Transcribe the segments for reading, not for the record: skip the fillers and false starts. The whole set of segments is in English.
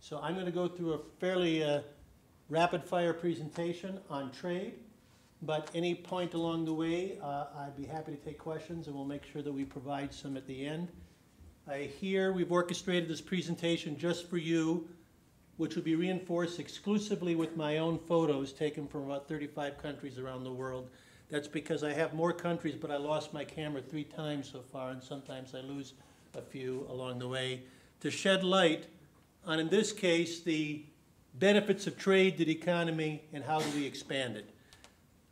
So I'm going to go through a fairly rapid-fire presentation on trade, but any point along the way, I'd be happy to take questions, and we'll make sure that we provide some at the end. Here, we've orchestrated this presentation just for you, which will be reinforced exclusively with my own photos taken from about 35 countries around the world. That's because I have more countries, but I lost my camera 3 times so far, and sometimes I lose a few along the way, to shed light on, in this case, the benefits of trade to the economy and how do we expand it.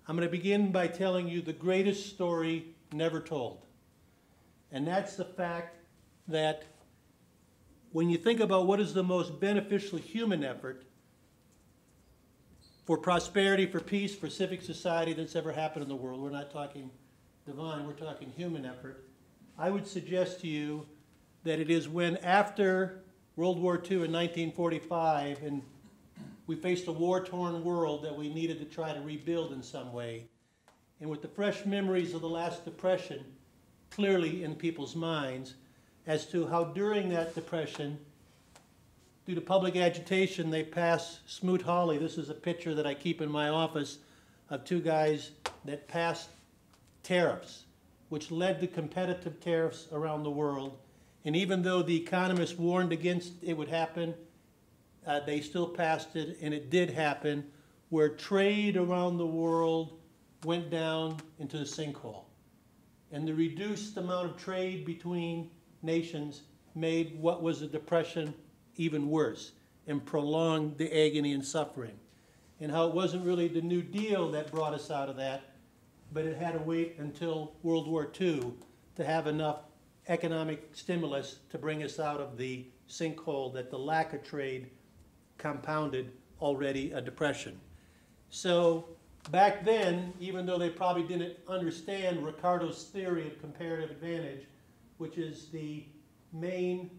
I'm going to begin by telling you the greatest story never told. And that's the fact that when you think about what is the most beneficial human effort for prosperity, for peace, for civic society that's ever happened in the world, we're not talking divine, we're talking human effort, I would suggest to you that it is when, after World War II in 1945, and we faced a war-torn world that we needed to try to rebuild in some way, and with the fresh memories of the last depression clearly in people's minds, as to how during that depression, due to public agitation, they passed Smoot-Hawley. This is a picture that I keep in my office of 2 guys that passed tariffs, which led to competitive tariffs around the world. And even though the economists warned against it would happen, they still passed it, and it did happen, where trade around the world went down into the sinkhole. And the reduced amount of trade between nations made what was a depression even worse and prolonged the agony and suffering. And how it wasn't really the New Deal that brought us out of that, but it had to wait until World War II to have enough economic stimulus to bring us out of the sinkhole that the lack of trade compounded already a depression. So back then, even though they probably didn't understand Ricardo's theory of comparative advantage, which is the main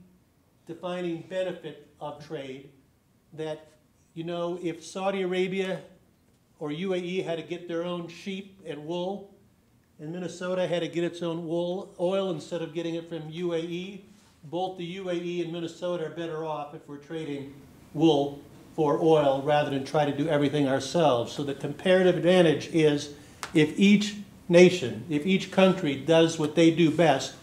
defining benefit of trade, that, you know, if Saudi Arabia or UAE had to get their own sheep and wool, and Minnesota had to get its own oil instead of getting it from UAE, both the UAE and Minnesota are better off if we're trading wool for oil rather than try to do everything ourselves. So the comparative advantage is if each nation, if each country does what they do best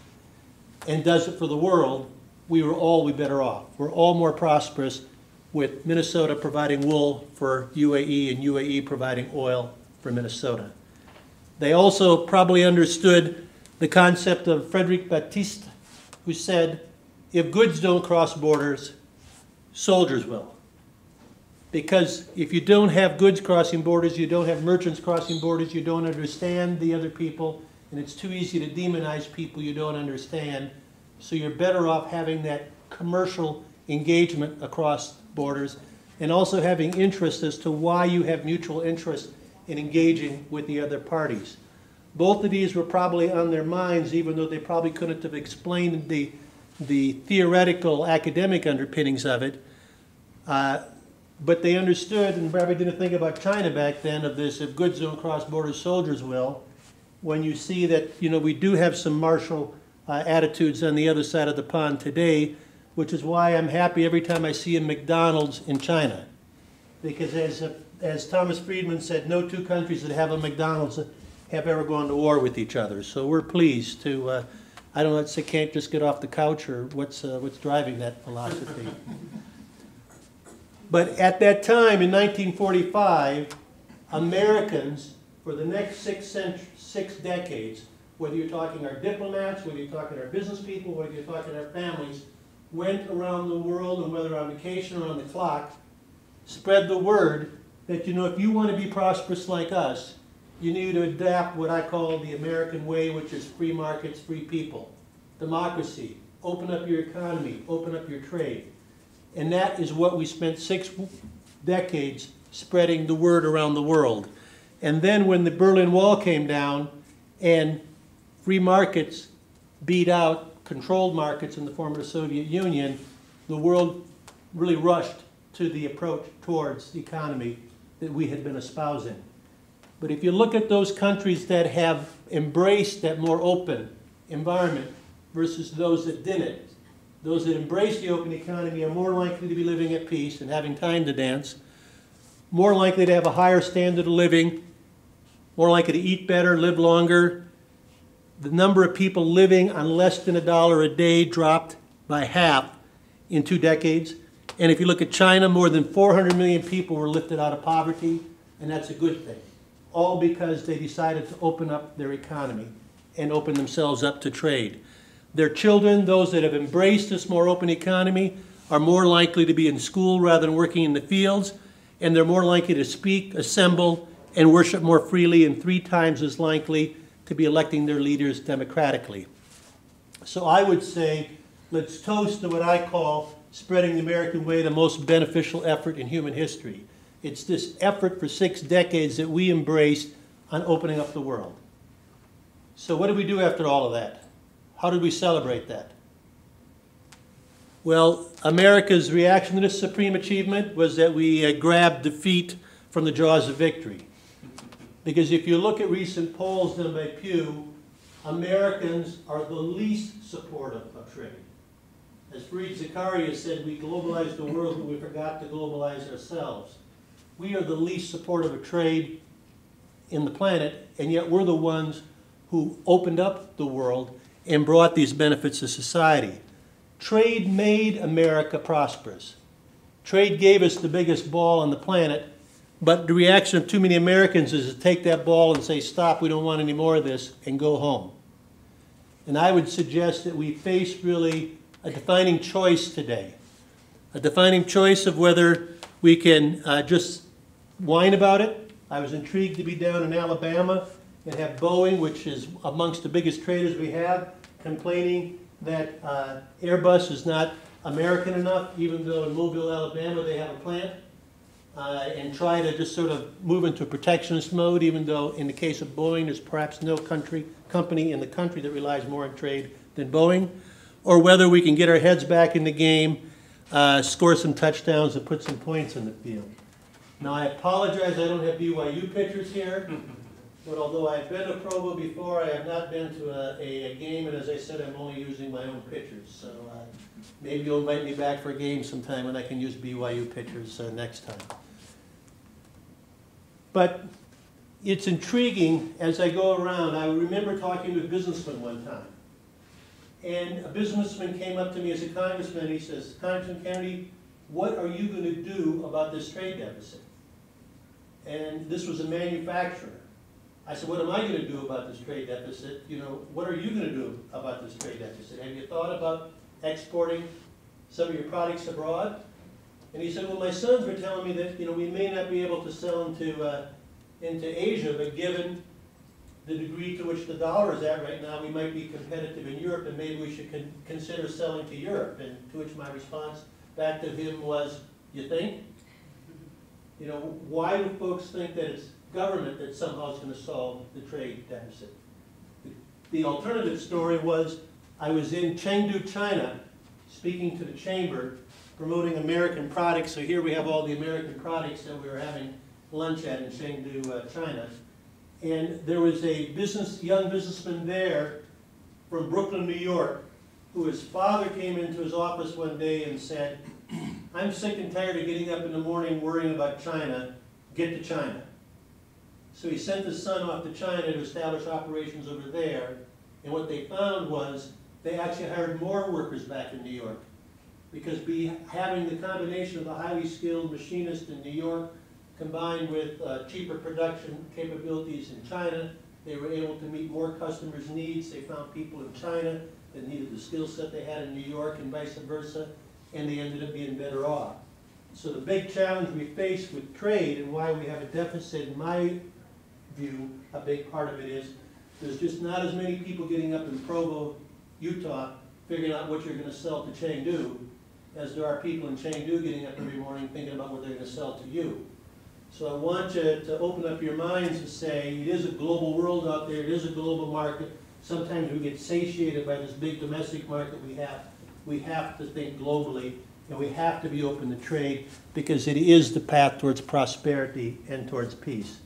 and does it for the world, we will all be better off. We're all more prosperous with Minnesota providing wool for UAE and UAE providing oil for Minnesota. They also probably understood the concept of Frédéric Baptiste, who said, if goods don't cross borders, soldiers will. Because if you don't have goods crossing borders, you don't have merchants crossing borders, you don't understand the other people, and it's too easy to demonize people you don't understand. So you're better off having that commercial engagement across borders and also having interest as to why you have mutual interest in engaging with the other parties. Both of these were probably on their minds, even though they probably couldn't have explained the theoretical academic underpinnings of it. But they understood, and probably didn't think about China back then, of this, if goods don't cross borders, soldiers will. When you see that, you know, we do have some martial attitudes on the other side of the pond today, which is why I'm happy every time I see a McDonald's in China. Because as Thomas Friedman said, no 2 countries that have a McDonald's have ever gone to war with each other. So we're pleased to, I don't know, they can't just get off the couch, or what's driving that philosophy. But at that time, in 1945, Americans, for the next 6 decades, whether you're talking our diplomats, whether you're talking our business people, whether you're talking our families, went around the world, and whether on vacation or on the clock, spread the word that, you know, if you want to be prosperous like us, you need to adapt what I call the American way, which is free markets, free people, democracy, open up your economy, open up your trade. And that is what we spent 6 decades spreading the word around the world. And then when the Berlin Wall came down and free markets beat out controlled markets in the former Soviet Union, the world really rushed to the approach towards the economy that we had been espousing. But if you look at those countries that have embraced that more open environment versus those that didn't, those that embrace the open economy are more likely to be living at peace and having time to dance, more likely to have a higher standard of living, more likely to eat better, live longer. The number of people living on less than $1 a day dropped by half in 2 decades. And if you look at China, more than 400 million people were lifted out of poverty, and that's a good thing. All because they decided to open up their economy and open themselves up to trade. Their children, those that have embraced this more open economy, are more likely to be in school rather than working in the fields, and they're more likely to speak, assemble, and worship more freely, and 3 times as likely to be electing their leaders democratically. So I would say, let's toast to what I call spreading the American way, the most beneficial effort in human history. It's this effort for 6 decades that we embraced on opening up the world. So what did we do after all of that? How did we celebrate that? Well, America's reaction to this supreme achievement was that we grabbed defeat from the jaws of victory. Because if you look at recent polls done by Pew, Americans are the least supportive of trade. As Fareed Zakaria said, we globalized the world, but we forgot to globalize ourselves. We are the least supportive of trade in the planet, and yet we're the ones who opened up the world and brought these benefits to society. Trade made America prosperous. Trade gave us the biggest ball on the planet, but the reaction of too many Americans is to take that ball and say, stop, we don't want any more of this, and go home. And I would suggest that we face really a defining choice today. A defining choice of whether we can just whine about it. I was intrigued to be down in Alabama and have Boeing, which is amongst the biggest traders we have, complaining that Airbus is not American enough, even though in Mobile, Alabama, they have a plant, and try to just sort of move into a protectionist mode, even though in the case of Boeing, there's perhaps no company in the country that relies more on trade than Boeing, or whether we can get our heads back in the game, score some touchdowns, and put some points in the field. Now, I apologize, I don't have BYU pitchers here. But although I've been to Provo before, I have not been to a game, and as I said, I'm only using my own pitchers. So maybe you'll invite me back for a game sometime when I can use BYU pitchers next time. But it's intriguing as I go around. I remember talking to a businessman one time. And a businessman came up to me as a congressman, and he says, Congressman Kennedy, what are you going to do about this trade deficit? And this was a manufacturer. I said, what am I going to do about this trade deficit? You know, what are you going to do about this trade deficit? Have you thought about exporting some of your products abroad? And he said, well, my sons were telling me that, you know, we may not be able to sell into Asia, but given the degree to which the dollar is at right now, we might be competitive in Europe, and maybe we should consider selling to Europe. And to which my response back to him was, you think? You know, why do folks think that it's government that somehow is going to solve the trade deficit? The alternative story was, I was in Chengdu, China, speaking to the chamber, promoting American products. So here we have all the American products that we were having lunch at in Chengdu, China. And there was a young businessman there from Brooklyn, New York, who his father came into his office one day and said, I'm sick and tired of getting up in the morning worrying about China. Get to China. So he sent his son off to China to establish operations over there. And what they found was they actually hired more workers back in New York. Because having the combination of the highly skilled machinist in New York combined with cheaper production capabilities in China, they were able to meet more customers' needs. They found people in China that needed the skill set they had in New York and vice versa, and they ended up being better off. So the big challenge we face with trade and why we have a deficit, in my view, a big part of it is there's just not as many people getting up in Provo, Utah, figuring out what you're going to sell to Chengdu, as there are people in Chengdu getting up every morning thinking about what they're going to sell to you. So I want you to open up your minds and say, it is a global world out there, it is a global market. Sometimes we get satiated by this big domestic market we have. We have to think globally, and we have to be open to trade, because it is the path towards prosperity and towards peace.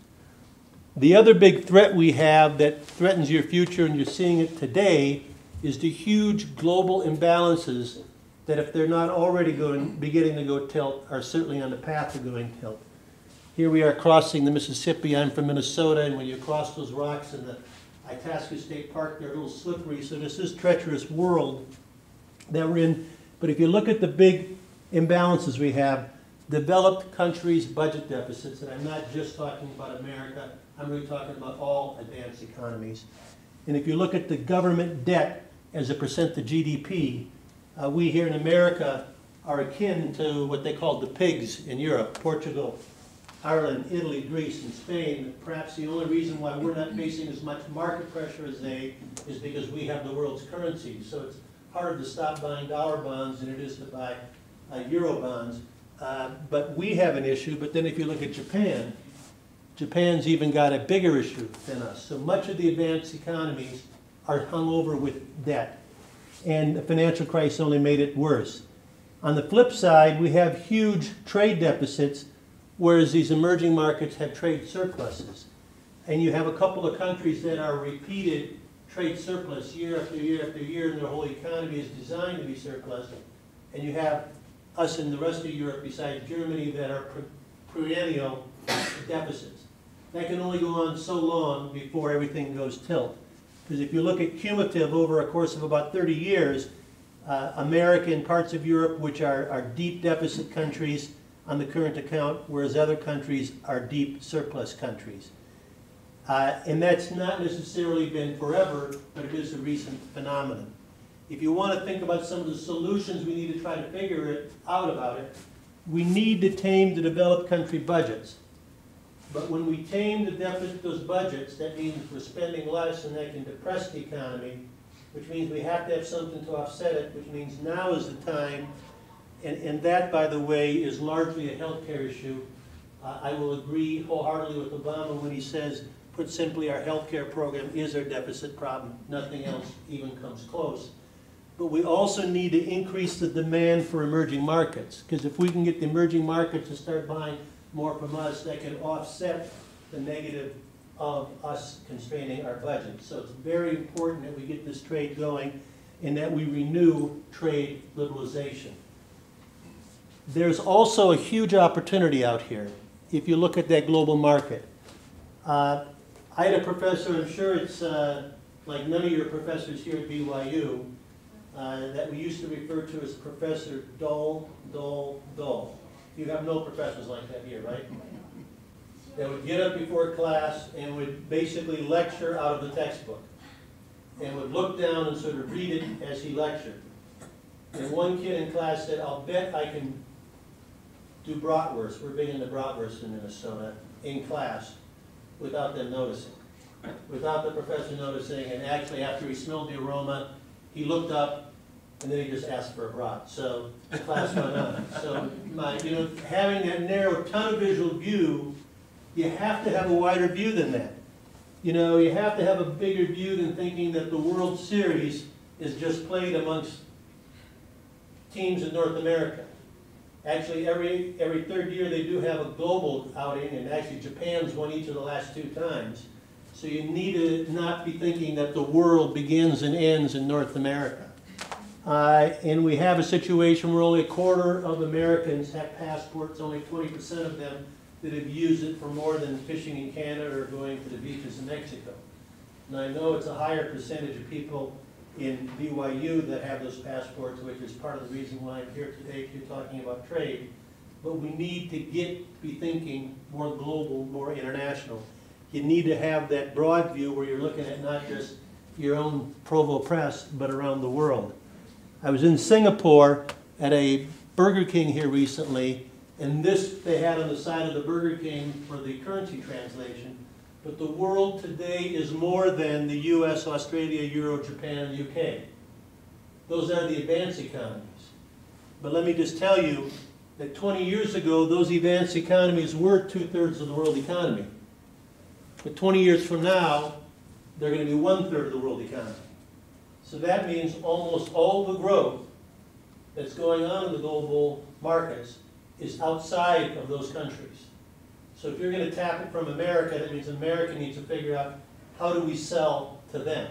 The other big threat we have that threatens your future, and you're seeing it today, is the huge global imbalances that if they're not already beginning to go tilt, are certainly on the path to going tilt. Here we are crossing the Mississippi. I'm from Minnesota, and when you cross those rocks in the Itasca State Park, they're a little slippery, so this is a treacherous world that we're in. But if you look at the big imbalances we have, developed countries' budget deficits, and I'm not just talking about America, I'm really talking about all advanced economies. And if you look at the government debt as a percent of GDP, we here in America are akin to what they called the pigs in Europe, Portugal, Ireland, Italy, Greece, and Spain. Perhaps the only reason why we're not facing as much market pressure as they is because we have the world's currency. So it's harder to stop buying dollar bonds than it is to buy euro bonds. But we have an issue. But then if you look at Japan, Japan's even got a bigger issue than us. So much of the advanced economies are hung over with debt. And the financial crisis only made it worse. On the flip side, we have huge trade deficits, whereas these emerging markets have trade surpluses. And you have a couple of countries that are repeated trade surplus year after year after year, and their whole economy is designed to be surplus. And you have us and the rest of Europe, besides Germany, that are perennial deficits. That can only go on so long before everything goes tilt. Because if you look at cumulative over a course of about 30 years, America and parts of Europe, which are deep deficit countries on the current account, whereas other countries are deep surplus countries. And that's not necessarily been forever, but it is a recent phenomenon. If you want to think about some of the solutions we need to try to figure it out about it, we need to tame the developed country budgets. But when we tame those budgets, that means we're spending less, and that can depress the economy, which means we have to have something to offset it, which means now is the time. And that, by the way, is largely a healthcare issue. I will agree wholeheartedly with Obama when he says, put simply, our healthcare program is our deficit problem. Nothing else even comes close. But we also need to increase the demand for emerging markets, because if we can get the emerging markets to start buying more from us, that can offset the negative of us constraining our budget. So it's very important that we get this trade going and that we renew trade liberalization. There's also a huge opportunity out here if you look at that global market. I had a professor, I'm sure it's like none of your professors here at BYU, that we used to refer to as Professor Dull, Dull, Dull. You have no professors like that here, right? That would get up before class and would basically lecture out of the textbook and would look down and sort of read it as he lectured. And one kid in class said, I'll bet I can do bratwurst. We're big into bratwurst in Minnesota, in class, without them noticing. Without the professor noticing, and actually after he smelled the aroma, he looked up and then he just asked for a brat. So the class went on. So having that narrow tunnel visual view, you have to have a wider view than that. You have to have a bigger view than thinking that the World Series is just played amongst teams in North America. Actually, every third year they do have a global outing, and actually Japan's won each of the last 2 times. So you need to not be thinking that the world begins and ends in North America. And we have a situation where only a quarter of Americans have passports, only 20% of them that have used it for more than fishing in Canada or going to the beaches in Mexico. And I know it's a higher percentage of people in BYU that have those passports, which is part of the reason why I'm here today to talking about trade. But we need to be thinking more global, more international. You need to have that broad view where you're looking at not just your own Provo Press, but around the world. I was in Singapore at a Burger King here recently, and this they had on the side of the Burger King for the currency translation. But the world today is more than the US, Australia, Euro, Japan, and UK. Those are the advanced economies. But let me just tell you that 20 years ago, those advanced economies were 2/3 of the world economy. But 20 years from now, they're going to be 1/3 of the world economy. So that means almost all the growth that's going on in the global markets is outside of those countries. So if you're going to tap it from America, that means America needs to figure out how do we sell to them.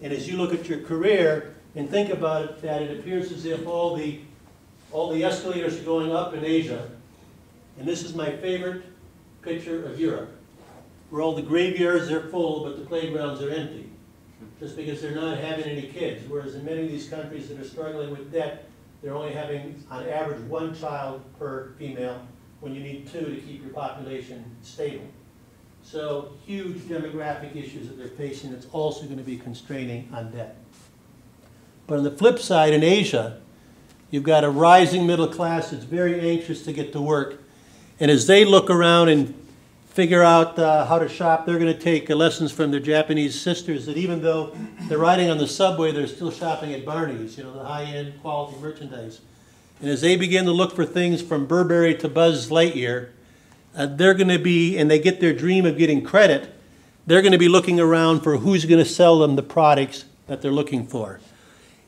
And as you look at your career, And think about it, that it appears as if all the escalators are going up in Asia. And this is my favorite picture of Europe, where all the graveyards are full, but the playgrounds are empty, just because they're not having any kids. Whereas in many of these countries that are struggling with debt, they're only having, on average, 1 child per female, when you need 2 to keep your population stable. So huge demographic issues that they're facing. It's also going to be constraining on debt. But on the flip side, in Asia, you've got a rising middle class that's very anxious to get to work. And as they look around and figure out how to shop, they're going to take lessons from their Japanese sisters that even though they're riding on the subway, they're still shopping at Barney's, you know, the high-end quality merchandise. And as they begin to look for things from Burberry to Buzz Lightyear, they're going to be, and they get their dream of getting credit, they're going to be looking around for who's going to sell them the products that they're looking for.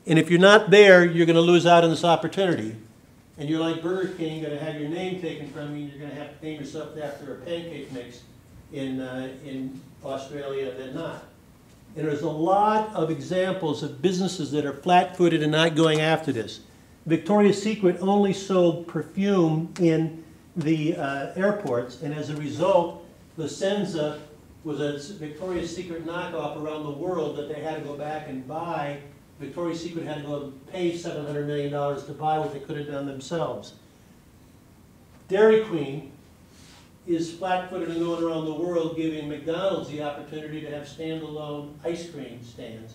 And if you're not there, you're going to lose out on this opportunity. And you're like Burger King, going to have your name taken from you, and you're going to have to name yourself after a pancake mix in Australia than not. And there's a lot of examples of businesses that are flat-footed and not going after this. Victoria's Secret only sold perfume in the airports, and as a result, La Senza was a Victoria's Secret knockoff around the world that they had to go back and buy. Victoria's Secret had to go and pay $700 million to buy what they could have done themselves. Dairy Queen is flat-footed and going around the world, giving McDonald's the opportunity to have standalone ice cream stands.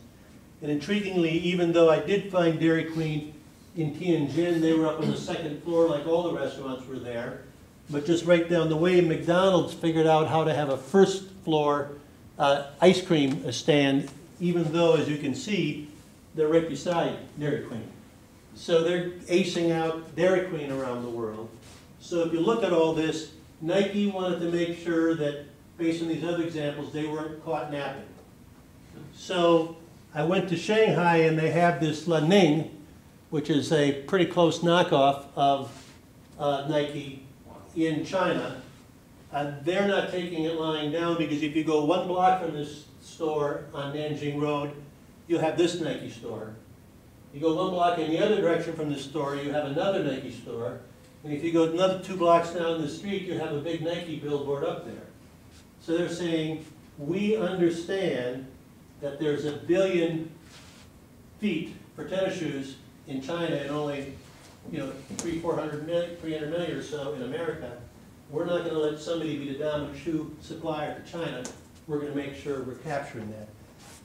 And intriguingly, even though I did find Dairy Queen in Tianjin, they were up on the 2nd floor like all the restaurants were there. But just right down the way, McDonald's figured out how to have a 1st floor ice cream stand, even though, as you can see, they're right beside Dairy Queen. So they're acing out Dairy Queen around the world. So if you look at all this, Nike wanted to make sure that, based on these other examples, they weren't caught napping. So I went to Shanghai, and they have this La Ning, which is a pretty close knockoff of Nike in China. They're not taking it lying down, because if you go 1 block from this store on Nanjing Road, you'll have this Nike store. You go 1 block in the other direction from this store, you have another Nike store. And if you go another 2 blocks down the street, you have a big Nike billboard up there. So they're saying, we understand that there's 1 billion feet for tennis shoes in China and only, 300 million or so in America. We're not going to let somebody be the dominant shoe supplier to China. We're going to make sure we're capturing that.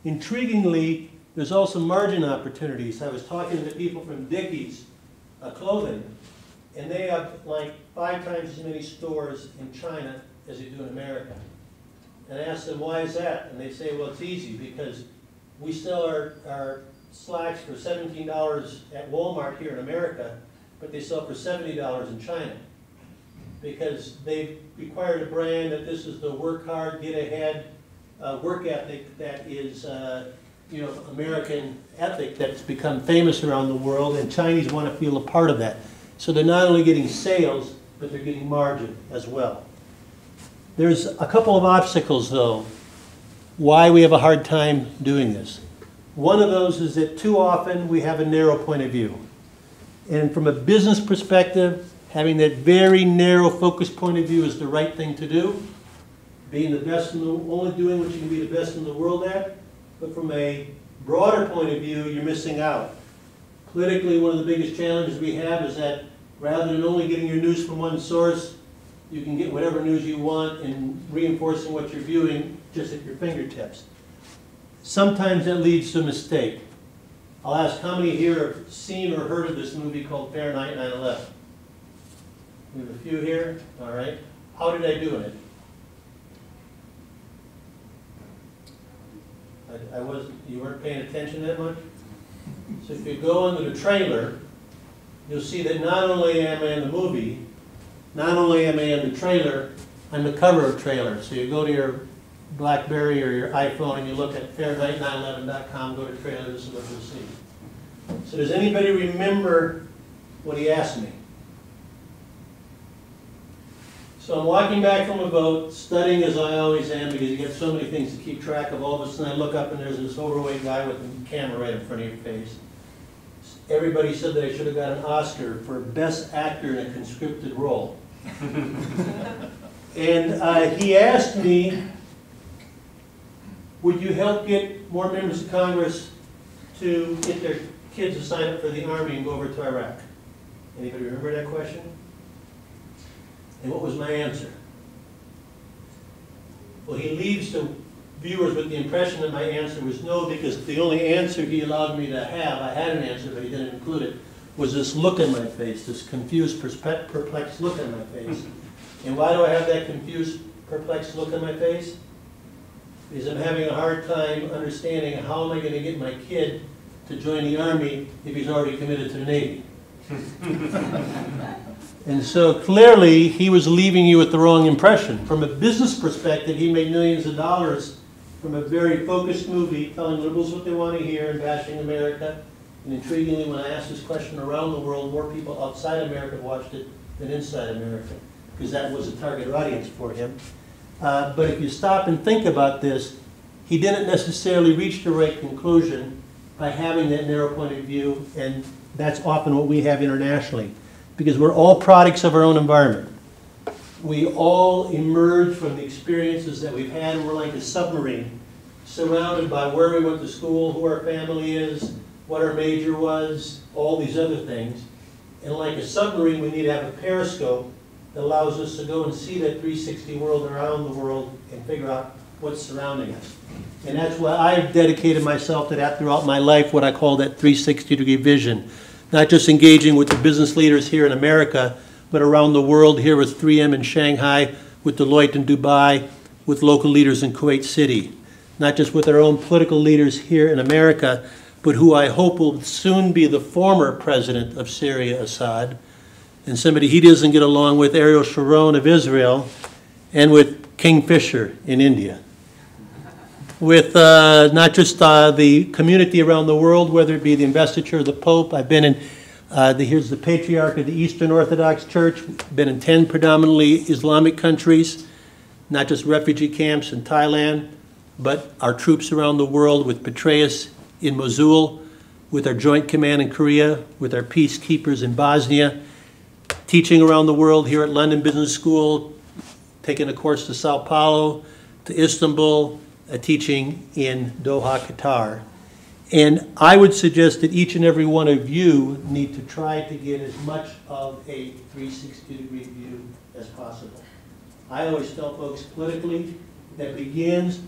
Intriguingly, there's also margin opportunities. I was talking to people from Dickies Clothing, and they have like 5 times as many stores in China as they do in America. And I asked them, why is that? And they say, well, it's easy, because we sell our slacks for $17 at Walmart here in America, but they sell for $70 in China. Because they've required a brand that this is the work hard, get ahead work ethic that is American ethic that's become famous around the world, and Chinese want to feel a part of that. So they're not only getting sales, but they're getting margin as well. There's a couple of obstacles, though, why we have a hard time doing this. One of those is that too often we have a narrow point of view. And from a business perspective, having that very narrow focused point of view is the right thing to do. Being the best in the, only doing what you can be the best in the world at. But from a broader point of view, you're missing out. Politically, one of the biggest challenges we have is that rather than only getting your news from one source, you can get whatever news you want and reinforcing what you're viewing just at your fingertips. Sometimes that leads to a mistake. I'll ask how many here have seen or heard of this movie called Fahrenheit 9/11? We have a few here, all right. How did I do in it? You weren't paying attention that much? So if you go into the trailer, you'll see that not only am I in the movie, not only am I in the trailer, I'm the cover of trailer. So you go to your BlackBerry or your iPhone and you look at Fahrenheit911.com, go to trailer, this is what you'll see. So does anybody remember what he asked me? So I'm walking back from a boat, studying as I always am, because you get so many things to keep track of. All of a sudden I look up and there's this overweight guy with a camera right in front of your face. everybody said that I should have got an Oscar for Best Actor in a Conscripted Role. And he asked me, would you help get more members of Congress to get their kids to sign up for the Army and go over to Iraq? Anybody remember that question? And what was my answer? Well, he leaves the viewers with the impression that my answer was no, because the only answer he allowed me to have, I had an answer, but he didn't include it, was this look on my face, this confused, perplexed look on my face. And why do I have that confused, perplexed look on my face? Because I'm having a hard time understanding how am I going to get my kid to join the Army if he's already committed to the Navy. And so clearly he was leaving you with the wrong impression. From a business perspective, he made millions of dollars from a very focused movie telling liberals what they want to hear and bashing America. And intriguingly, when I asked this question around the world, more people outside America watched it than inside America, because that was a target audience for him. But if you stop and think about this, he didn't necessarily reach the right conclusion by having that narrow point of view, and that's often what we have internationally, because we're all products of our own environment. We all emerge from the experiences that we've had, and we're like a submarine, surrounded by where we went to school, who our family is, what our major was, all these other things. And like a submarine, we need to have a periscope that allows us to go and see that 360 world around the world and figure out what's surrounding us. And that's why I've dedicated myself to that throughout my life, what I call that 360-degree vision. Not just engaging with the business leaders here in America, but around the world, here with 3M in Shanghai, with Deloitte in Dubai, with local leaders in Kuwait City. Not just with our own political leaders here in America, but who I hope will soon be the former president of Syria, Assad, and somebody he doesn't get along with, Ariel Sharon of Israel, and with Kingfisher in India. With not just the community around the world, whether it be the investiture of the Pope. I've been in, here's the Patriarch of the Eastern Orthodox Church, been in 10 predominantly Islamic countries, not just refugee camps in Thailand, but our troops around the world, with Petraeus in Mosul, with our Joint Command in Korea, with our peacekeepers in Bosnia, teaching around the world here at London Business School, taking a course to Sao Paulo, to Istanbul, teaching in Doha, Qatar. And I would suggest that each and every one of you need to try to get as much of a 360-degree view as possible. I always tell folks politically that begins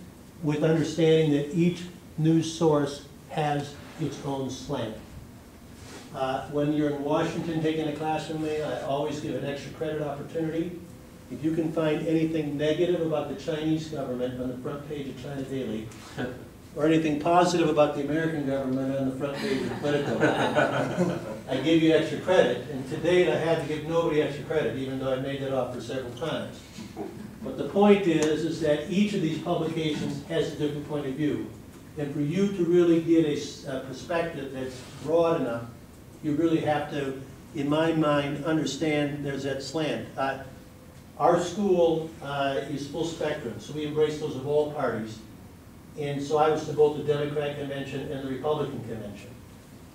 with understanding that each news source has its own slant. When you're in Washington taking a class from me, I always give an extra credit opportunity. If you can find anything negative about the Chinese government on the front page of China Daily, or anything positive about the American government on the front page of Politico, I give you extra credit. And to date, I had to give nobody extra credit, even though I made that offer several times. But the point is that each of these publications has a different point of view. And for you to really get a perspective that's broad enough, you really have to, in my mind, understand there's that slant. Our school is full spectrum, so we embrace those of all parties. And so I was to both the Democrat convention and the Republican convention.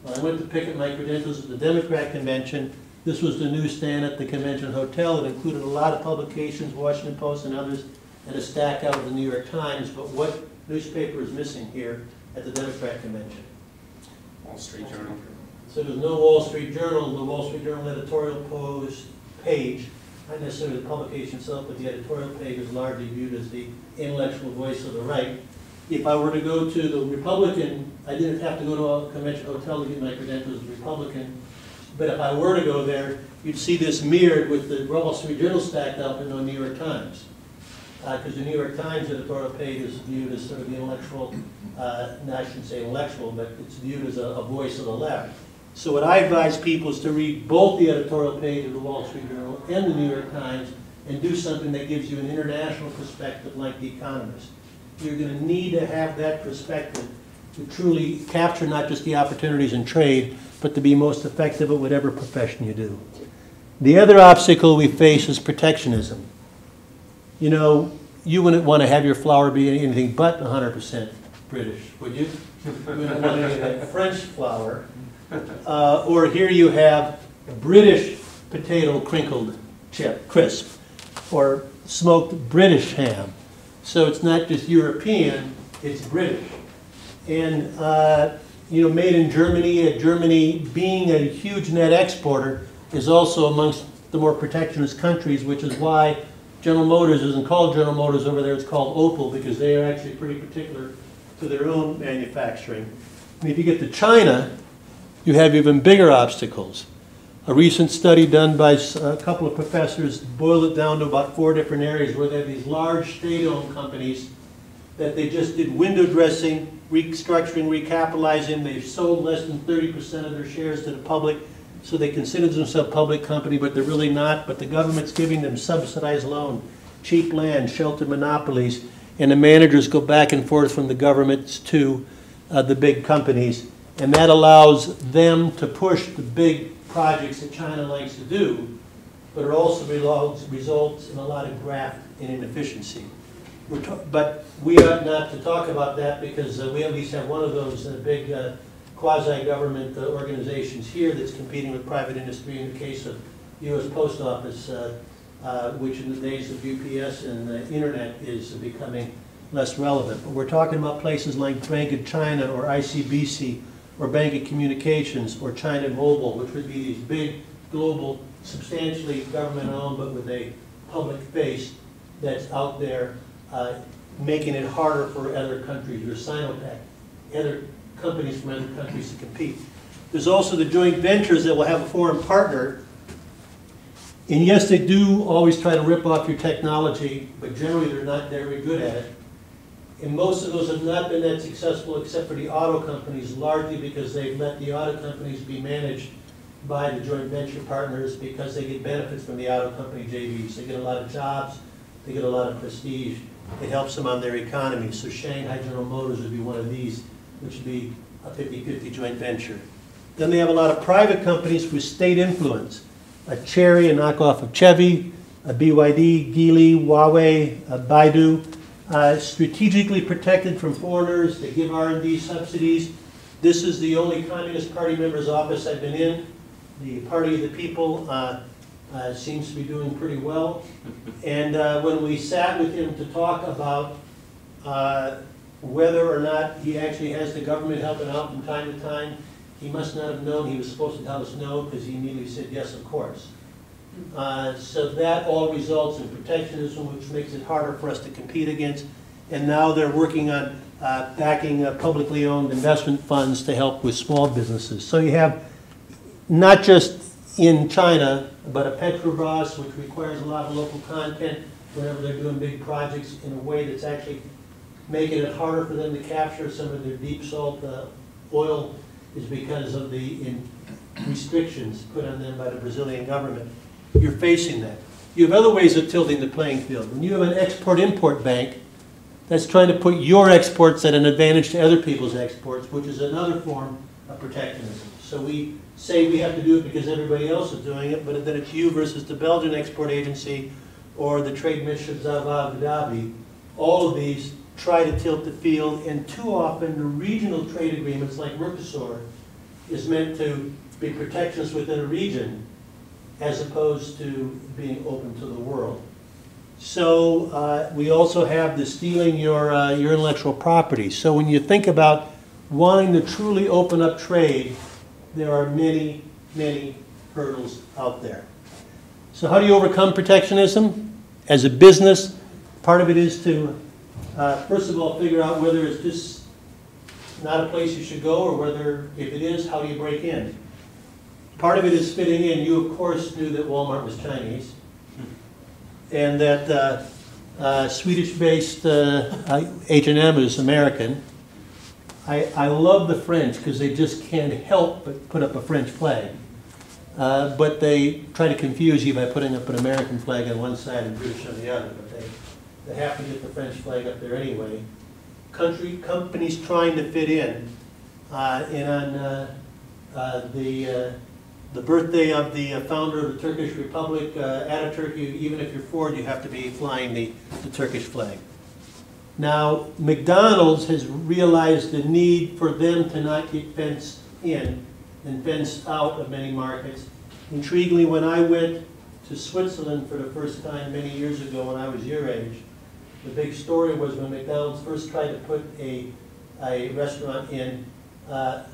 When I went to pick up my credentials at the Democrat convention, this was the newsstand at the convention hotel. It included a lot of publications, Washington Post and others, and a stack out of the New York Times. But what newspaper is missing here at the Democrat convention? Wall Street Journal. So there's no Wall Street Journal. The Wall Street Journal editorial page, not necessarily the publication itself, but the editorial page is largely viewed as the intellectual voice of the right. If I were to go to the Republican, I didn't have to go to a convention hotel to get my credentials as a Republican, but if I were to go there, you'd see this mirrored with the Wall Street Journal stacked up in the New York Times. Because the New York Times editorial page is viewed as sort of the intellectual, no, I shouldn't say intellectual, but it's viewed as a voice of the left. So what I advise people is to read both the editorial page of the Wall Street Journal and the New York Times and do something that gives you an international perspective like The Economist. You're going to need to have that perspective to truly capture not just the opportunities in trade, but to be most effective at whatever profession you do. The other obstacle we face is protectionism. You know, you wouldn't want to have your flour be anything but 100% British, would you? You wouldn't want any of that French flour. Or here you have British potato crinkled chip, crisp, or smoked British ham. So it's not just European, it's British. And you know, made in Germany, Germany being a huge net exporter is also amongst the more protectionist countries, which is why General Motors isn't called General Motors over there, it's called Opel, because they are actually pretty particular to their own manufacturing. And if you get to China, you have even bigger obstacles. A recent study done by a couple of professors boiled it down to about 4 different areas where they have these large state-owned companies that they just did window dressing, restructuring, recapitalizing. They've sold less than 30% of their shares to the public, so they consider themselves a public company, but they're really not. But the government's giving them subsidized loan, cheap land, sheltered monopolies, and the managers go back and forth from the governments to the big companies. And that allows them to push the big projects that China likes to do, but it also results in a lot of graft and inefficiency. But we ought not to talk about that because we at least have one of those big quasi-government organizations here that's competing with private industry in the case of U.S. Post Office, which in the days of UPS and the internet is becoming less relevant. But we're talking about places like Bank of China or ICBC or Bank of Communications or China Mobile, which would be these big, global, substantially government-owned but with a public face that's out there making it harder for other countries, or Sinopec, other companies from other countries to compete. There's also the joint ventures that will have a foreign partner. And yes, they do always try to rip off your technology, but generally they're not very good at it. And most of those have not been that successful except for the auto companies, largely because they've let the auto companies be managed by the joint venture partners because they get benefits from the auto company JVs. They get a lot of jobs, they get a lot of prestige. It helps them on their economy. So Shanghai General Motors would be one of these, which would be a 50-50 joint venture. Then they have a lot of private companies with state influence. A Chery, a knockoff of Chevy, a BYD, Geely, Huawei, a Baidu. Strategically protected from foreigners. They give R&D subsidies. This is the only Communist Party member's office I've been in. The Party of the People seems to be doing pretty well. And when we sat with him to talk about whether or not he actually has the government helping out from time to time, he must not have known he was supposed to tell us no, because he immediately said yes, of course. So that all results in protectionism, which makes it harder for us to compete against. And now they're working on backing publicly owned investment funds to help with small businesses. So you have not just in China, but a Petrobras, which requires a lot of local content whenever they're doing big projects in a way that's actually making it harder for them to capture some of their deep salt oil, is because of the restrictions put on them by the Brazilian government. You're facing that. You have other ways of tilting the playing field. When you have an export-import bank that's trying to put your exports at an advantage to other people's exports, which is another form of protectionism. So we say we have to do it because everybody else is doing it, but then it's you versus the Belgian Export Agency or the trade missions of Abu Dhabi. All of these try to tilt the field, and too often the regional trade agreements like Mercosur is meant to be protections within a region as opposed to being open to the world. So we also have the stealing your intellectual property. So when you think about wanting to truly open up trade, there are many, many hurdles out there. So how do you overcome protectionism? As a business, part of it is to, first of all, figure out whether it's just not a place you should go, or whether, if it is, how do you break in? Part of it is fitting in. You, of course, knew that Walmart was Chinese, and that Swedish-based H&M is American. I love the French because they just can't help but put up a French flag. But they try to confuse you by putting up an American flag on one side and British on the other. But they have to get the French flag up there anyway. Companies trying to fit in. And on the birthday of the founder of the Turkish Republic, Ataturk, even if you're Ford, you have to be flying the Turkish flag. Now, McDonald's has realized the need for them to not get fenced in and fenced out of many markets. Intriguingly, when I went to Switzerland for the first time many years ago when I was your age, the big story was when McDonald's first tried to put a restaurant in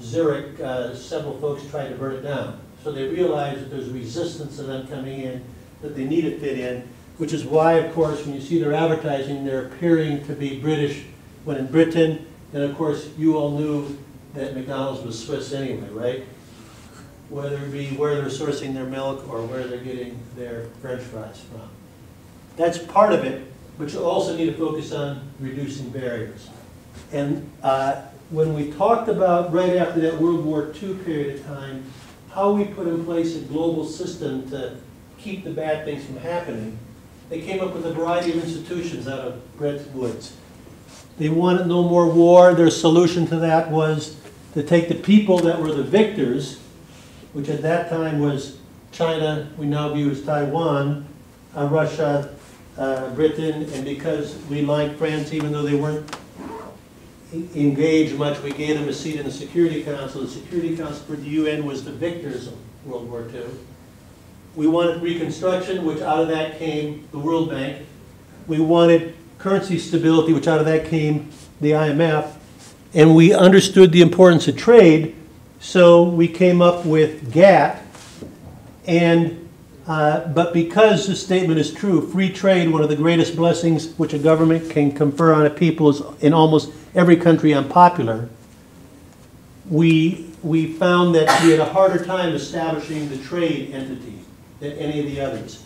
Zurich, several folks tried to burn it down. So they realized that there's resistance to them coming in, that they need to fit in, which is why, of course, when you see their advertising, they're appearing to be British when in Britain. And of course, you all knew that McDonald's was Swiss anyway, right? Whether it be where they're sourcing their milk or where they're getting their French fries from. That's part of it, but you also need to focus on reducing barriers. And when we talked about, right after that World War II period of time, how we put in place a global system to keep the bad things from happening, they came up with a variety of institutions out of Bretton Woods. They wanted no more war. Their solution to that was to take the people that were the victors, which at that time was China, we now view as Taiwan, Russia, Britain, and because we liked France, even though they weren't engaged much, we gave them a seat in the Security Council. The Security Council for the UN was the victors of World War II. We wanted reconstruction, which out of that came the World Bank. We wanted currency stability, which out of that came the IMF. And we understood the importance of trade, so we came up with GATT. And but because this statement is true, free trade, one of the greatest blessings which a government can confer on a people, is in almost every country unpopular. We found that we had a harder time establishing the trade entity than any of the others.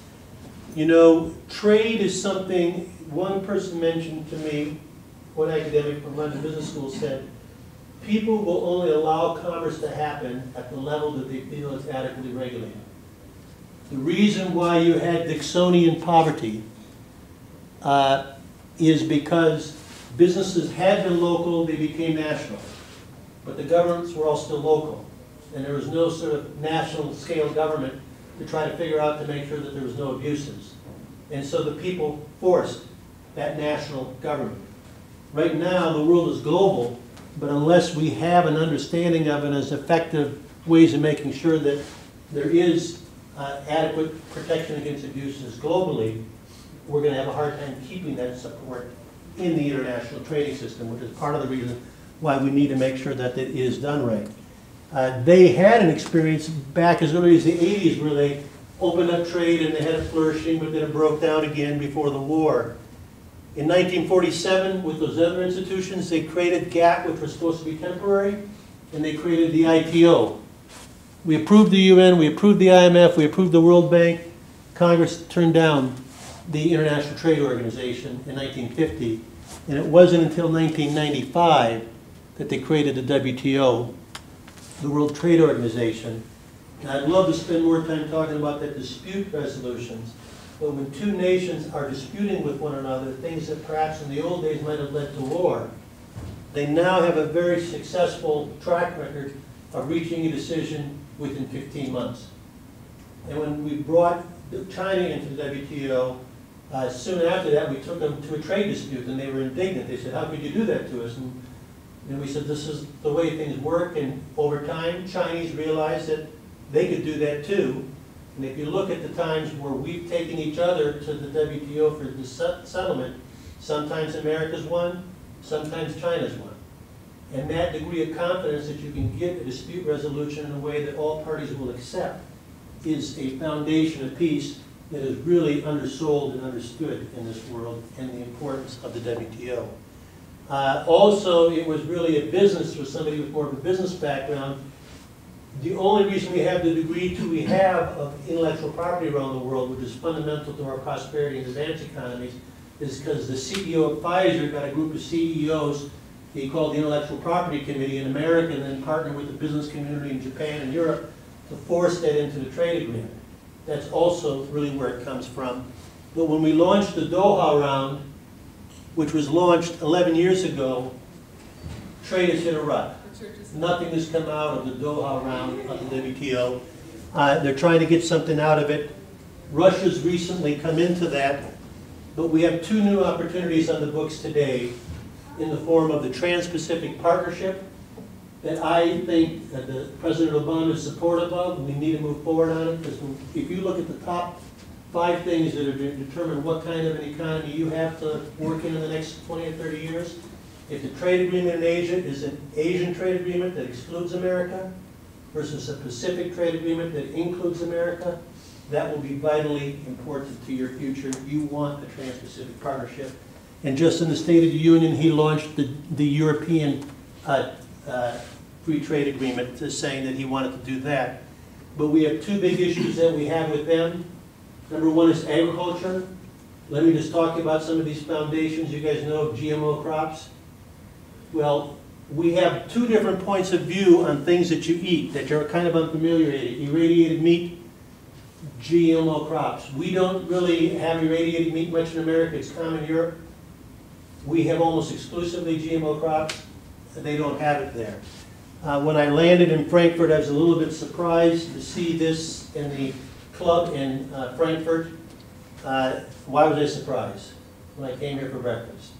You know, trade is something, one person mentioned to me, one academic from London Business School said, people will only allow commerce to happen at the level that they feel is adequately regulated. The reason why you had Dixonian poverty is because businesses had been local, they became national. But the governments were all still local. And there was no sort of national scale government to try to figure out to make sure that there was no abuses. And so the people forced that national government. Right now, the world is global, but unless we have an understanding of it as effective ways of making sure that there is adequate protection against abuses globally, we're going to have a hard time keeping that support in the international trading system, which is part of the reason why we need to make sure that it is done right. They had an experience back as early as the 80s where they opened up trade and they had it flourishing, but then it broke down again before the war. In 1947, with those other institutions, they created GATT, which was supposed to be temporary, and they created the ITO. We approved the UN, we approved the IMF, we approved the World Bank. Congress turned down the International Trade Organization in 1950, and it wasn't until 1995 that they created the WTO, the World Trade Organization. And I'd love to spend more time talking about that dispute resolutions, but when two nations are disputing with one another, things that perhaps in the old days might have led to war, they now have a very successful track record of reaching a decision within 15 months. And when we brought China into the WTO, soon after that we took them to a trade dispute and they were indignant. They said, how could you do that to us? And we said, this is the way things work, and over time Chinese realized that they could do that too. And if you look at the times where we've taken each other to the WTO for the settlement, sometimes America's won, sometimes China's won. And that degree of confidence that you can get a dispute resolution in a way that all parties will accept is a foundation of peace that is really undersold and understood in this world, and the importance of the WTO. Also, it was really a business for somebody with more of a business background. The only reason we have the degree we have of intellectual property around the world, which is fundamental to our prosperity and advanced economies, is because the CEO of Pfizer got a group of CEOs he called the Intellectual Property Committee in America, and then partnered with the business community in Japan and Europe to force that into the trade agreement. That's also really where it comes from. But when we launched the Doha round, which was launched 11 years ago, trade has hit a rut. Nothing has come out of the Doha round of the WTO. They're trying to get something out of it. Russia's recently come into that, but we have two new opportunities on the books today in the form of the Trans-Pacific Partnership that I think that President Obama is supportive of. We need to move forward on it, because if you look at the top 5 things that are going to determine what kind of an economy you have to work in the next 20 or 30 years, if the trade agreement in Asia is an Asian trade agreement that excludes America versus a Pacific trade agreement that includes America, that will be vitally important to your future. You want a Trans-Pacific Partnership. And just in the State of the Union, he launched the European Free Trade Agreement, saying that he wanted to do that. But we have 2 big issues that we have with them. Number 1 is agriculture. Let me just talk about some of these foundations. You guys know of Gmo Crops. Well, we have 2 different points of view on things that you eat that you're kind of unfamiliar with. Irradiated meat, Gmo Crops. We don't really have irradiated meat much in America. It's common in Europe. We have almost exclusively Gmo Crops. They don't have it there. When I landed in Frankfurt, I was a little bit surprised to see this in the club in Frankfurt. Why was I surprised when I came here for breakfast?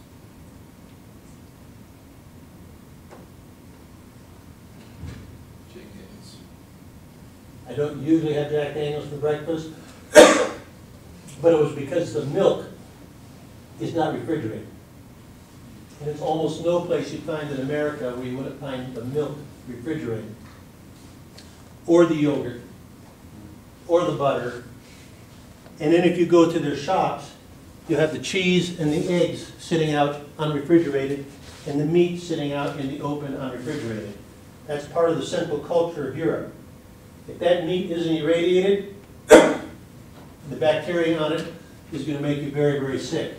I don't usually have Jack Daniels for breakfast, but it was because the milk is not refrigerated. And it's almost no place you'd find in America where you wouldn't find the milk refrigerated, or the yogurt, or the butter. And then if you go to their shops, you have the cheese and the eggs sitting out unrefrigerated, and the meat sitting out in the open unrefrigerated. That's part of the central culture of Europe. If that meat isn't irradiated, the bacteria on it is going to make you very, very sick.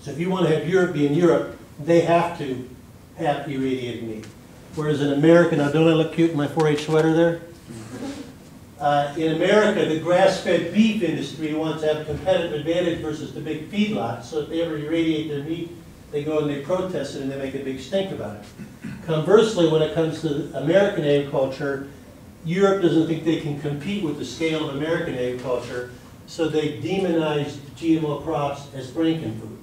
So if you want to have Europe be in Europe, they have to have irradiated meat. Whereas in America, now don't I look cute in my 4-H sweater there? In America, the grass-fed beef industry wants to have a competitive advantage versus the big feedlots. So if they ever irradiate their meat, they go and they protest it and they make a big stink about it. Conversely, when it comes to American agriculture, Europe doesn't think they can compete with the scale of American agriculture, so they demonize GMO crops as frankenfood.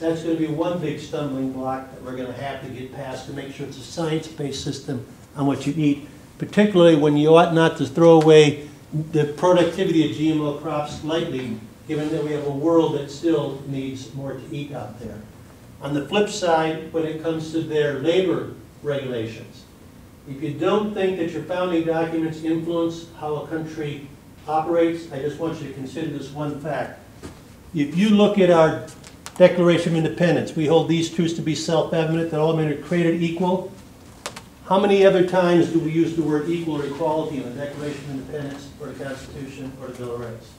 That's going to be one big stumbling block that we're going to have to get past to make sure it's a science-based system on what you eat, particularly when you ought not to throw away the productivity of GMO crops lightly, given that we have a world that still needs more to eat out there. On the flip side, when it comes to their labor regulations, if you don't think that your founding documents influence how a country operates, I just want you to consider this one fact. If you look at our Declaration of Independence, we hold these truths to be self-evident, that all men are created equal. How many other times do we use the word equal or equality in the Declaration of Independence, or the Constitution, or the Bill of Rights?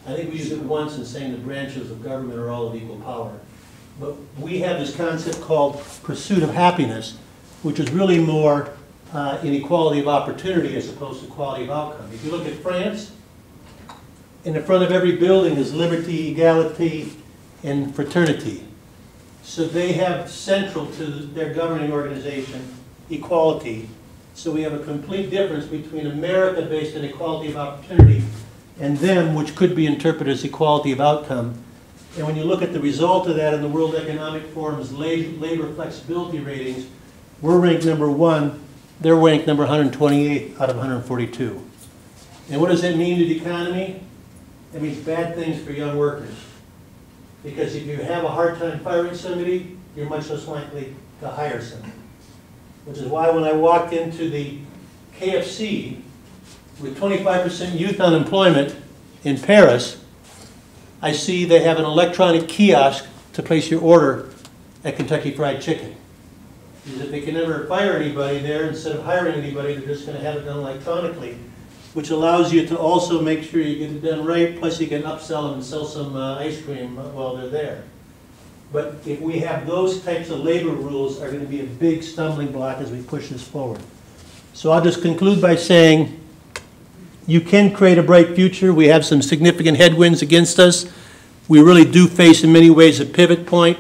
I think we use it once in saying the branches of government are all of equal power. But we have this concept called pursuit of happiness, which is really more inequality of opportunity as opposed to quality of outcome. If you look at France, in the front of every building is liberty, equality, and fraternity. So they have central to their governing organization equality. So we have a complete difference between America based on equality of opportunity and them, which could be interpreted as equality of outcome. And when you look at the result of that in the World Economic Forum's labor flexibility ratings, we're ranked number 1, they're ranked number 128 out of 142. And what does that mean to the economy? It means bad things for young workers. Because if you have a hard time firing somebody, you're much less likely to hire somebody. Which is why when I walked into the KFC with 25% youth unemployment in Paris, I see they have an electronic kiosk to place your order at Kentucky Fried Chicken. Because if they can never fire anybody there, instead of hiring anybody, they're just going to have it done electronically, which allows you to also make sure you get it done right, plus you can upsell them and sell some ice cream while they're there. But if we have those types of labor rules, are going to be a big stumbling block as we push this forward. So I'll just conclude by saying, you can create a bright future. We have some significant headwinds against us. We really do face in many ways a pivot point,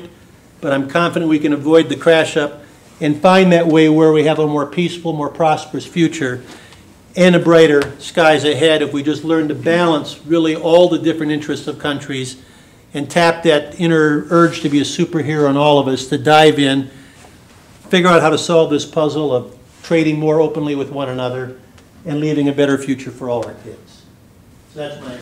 but I'm confident we can avoid the crash up and find that way where we have a more peaceful, more prosperous future and a brighter skies ahead if we just learn to balance really all the different interests of countries and tap that inner urge to be a superhero in all of us, to dive in, figure out how to solve this puzzle of trading more openly with one another and leaving a better future for all our kids. So that's my